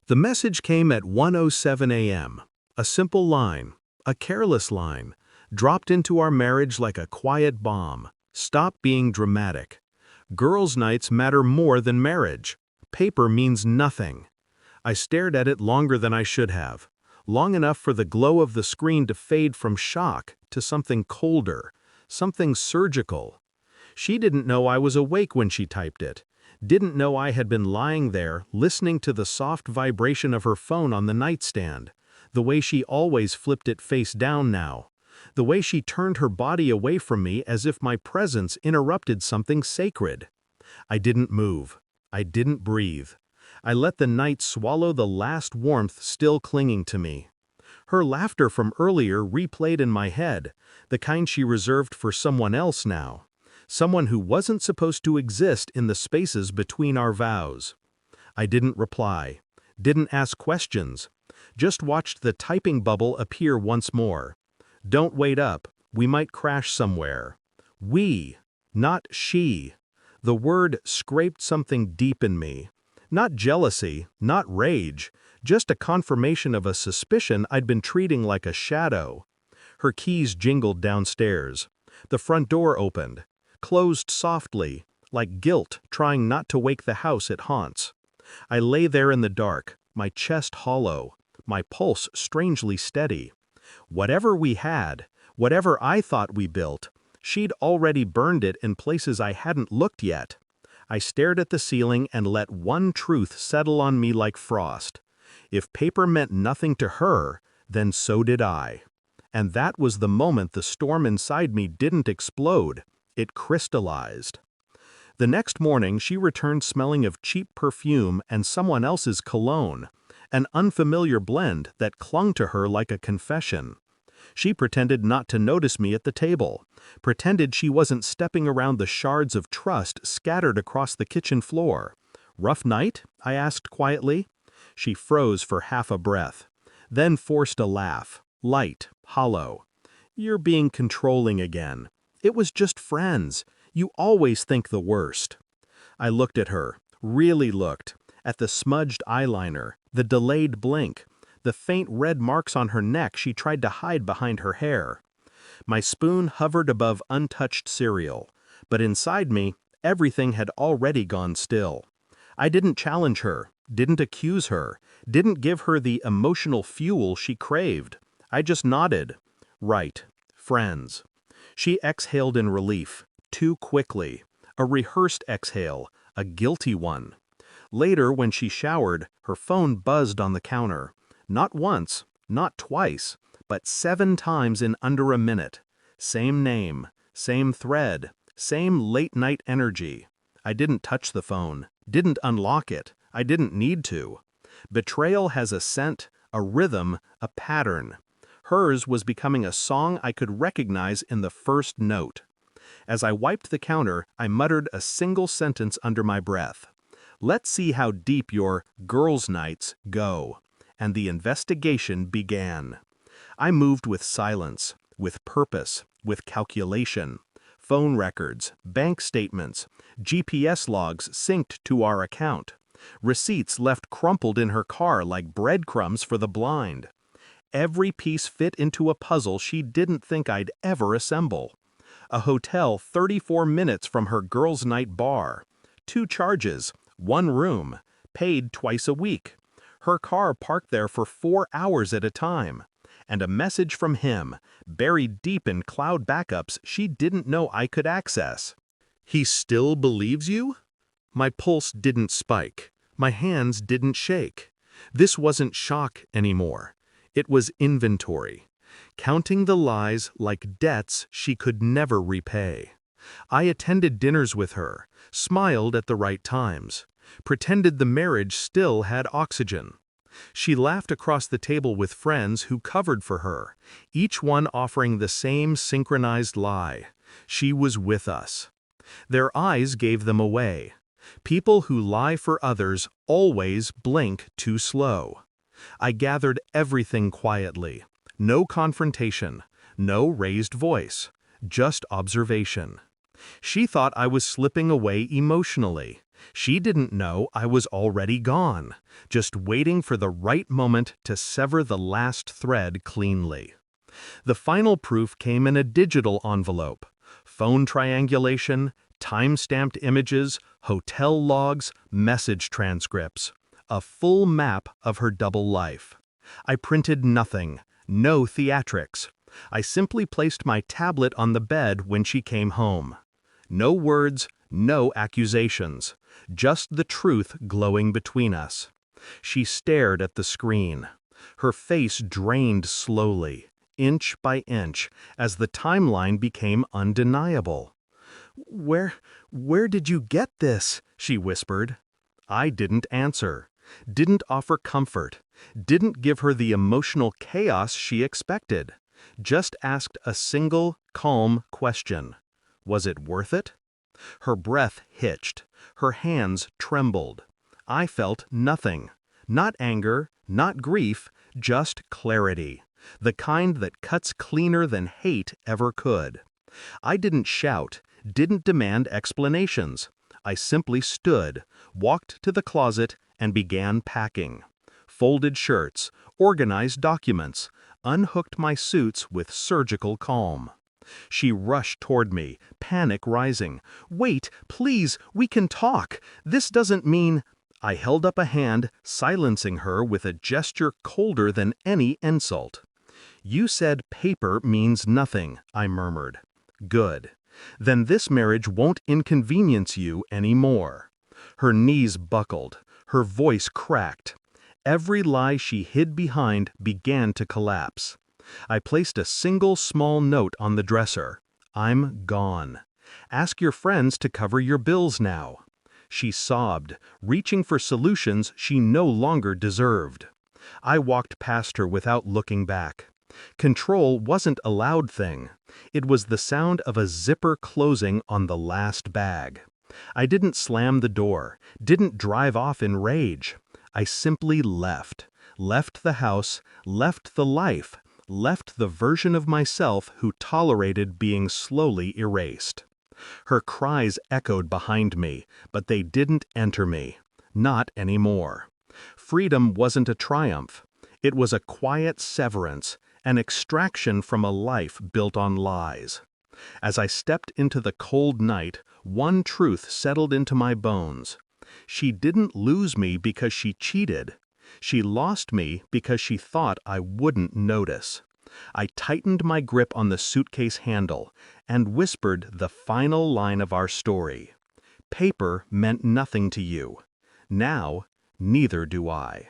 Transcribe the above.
The message came at 1:07 a.m. A simple line, a careless line, dropped into our marriage like a quiet bomb. Stop being dramatic. Girls' nights matter more than marriage. Paper means nothing. I stared at it longer than I should have, long enough for the glow of the screen to fade from shock to something colder, something surgical. She didn't know I was awake when she typed it, didn't know I had been lying there listening to the soft vibration of her phone on the nightstand, the way she always flipped it face down now, the way she turned her body away from me as if my presence interrupted something sacred. I didn't move. I didn't breathe. I let the night swallow the last warmth still clinging to me. Her laughter from earlier replayed in my head, the kind she reserved for someone else now, someone who wasn't supposed to exist in the spaces between our vows. I didn't reply, didn't ask questions, just watched the typing bubble appear once more. Don't wait up, we might crash somewhere. We, not she. The word scraped something deep in me. Not jealousy, not rage, just a confirmation of a suspicion I'd been treating like a shadow. Her keys jingled downstairs. The front door opened, closed softly, like guilt trying not to wake the house it haunts. I lay there in the dark, my chest hollow, my pulse strangely steady. Whatever we had, whatever I thought we built, she'd already burned it in places I hadn't looked yet. I stared at the ceiling and let one truth settle on me like frost. If paper meant nothing to her, then so did I. And that was the moment the storm inside me didn't explode, it crystallized. The next morning she returned smelling of cheap perfume and someone else's cologne, an unfamiliar blend that clung to her like a confession. She pretended not to notice me at the table, pretended she wasn't stepping around the shards of trust scattered across the kitchen floor. Rough night? I asked quietly. She froze for half a breath, then forced a laugh, light, hollow. You're being controlling again. It was just friends. You always think the worst. I looked at her, really looked, at the smudged eyeliner, the delayed blink, the faint red marks on her neck she tried to hide behind her hair. My spoon hovered above untouched cereal, but inside me, everything had already gone still. I didn't challenge her, didn't accuse her, didn't give her the emotional fuel she craved. I just nodded. Right, friends. She exhaled in relief, too quickly, a rehearsed exhale, a guilty one. Later, when she showered, her phone buzzed on the counter. Not once, not twice, but 7 times in under a minute. Same name, same thread, same late-night energy. I didn't touch the phone, didn't unlock it, I didn't need to. Betrayal has a scent, a rhythm, a pattern. Hers was becoming a song I could recognize in the first note. As I wiped the counter, I muttered a single sentence under my breath. Let's see how deep your girls' nights go. And the investigation began. I moved with silence, with purpose, with calculation. Phone records, bank statements, GPS logs synced to our account. Receipts left crumpled in her car like breadcrumbs for the blind. Every piece fit into a puzzle she didn't think I'd ever assemble. A hotel 34 minutes from her girls' night bar. 2 charges, 1 room, paid twice a week. Her car parked there for 4 hours at a time. And a message from him, buried deep in cloud backups she didn't know I could access. He still believes you? My pulse didn't spike. My hands didn't shake. This wasn't shock anymore. It was inventory. Counting the lies like debts she could never repay. I attended dinners with her, smiled at the right times, pretended the marriage still had oxygen. She laughed across the table with friends who covered for her, each one offering the same synchronized lie. She was with us. Their eyes gave them away. People who lie for others always blink too slow. I gathered everything quietly. No confrontation, no raised voice, just observation. She thought I was slipping away emotionally, She didn't know I was already gone, just waiting for the right moment to sever the last thread cleanly. The final proof came in a digital envelope. Phone triangulation, time-stamped images, hotel logs, message transcripts. A full map of her double life. I printed nothing, no theatrics. I simply placed my tablet on the bed when she came home. No words, no accusations, just the truth glowing between us. She stared at the screen. Her face drained slowly, inch by inch, as the timeline became undeniable. Where did you get this?" she whispered. I didn't answer, didn't offer comfort, didn't give her the emotional chaos she expected, just asked a single, calm question. Was it worth it? Her breath hitched, her hands trembled. I felt nothing. Not anger, not grief, just clarity. The kind that cuts cleaner than hate ever could. I didn't shout, didn't demand explanations. I simply stood, walked to the closet, and began packing. Folded shirts, organized documents, unhooked my suits with surgical calm. She rushed toward me, panic rising. "Wait, please, we can talk. This doesn't mean—" I held up a hand, silencing her with a gesture colder than any insult. "You said paper means nothing," I murmured. "Good. Then this marriage won't inconvenience you anymore." Her knees buckled, her voice cracked. Every lie she hid behind began to collapse. I placed a single small note on the dresser. "I'm gone. Ask your friends to cover your bills now." She sobbed, reaching for solutions she no longer deserved. I walked past her without looking back. Control wasn't a loud thing. It was the sound of a zipper closing on the last bag. I didn't slam the door, didn't drive off in rage. I simply left the house, left the life, left the version of myself who tolerated being slowly erased. Her cries echoed behind me, but they didn't enter me. Not anymore. Freedom wasn't a triumph. It was a quiet severance, an extraction from a life built on lies. As I stepped into the cold night, one truth settled into my bones. She didn't lose me because she cheated. She lost me because she thought I wouldn't notice. I tightened my grip on the suitcase handle and whispered the final line of our story. Paper meant nothing to you. Now, neither do I.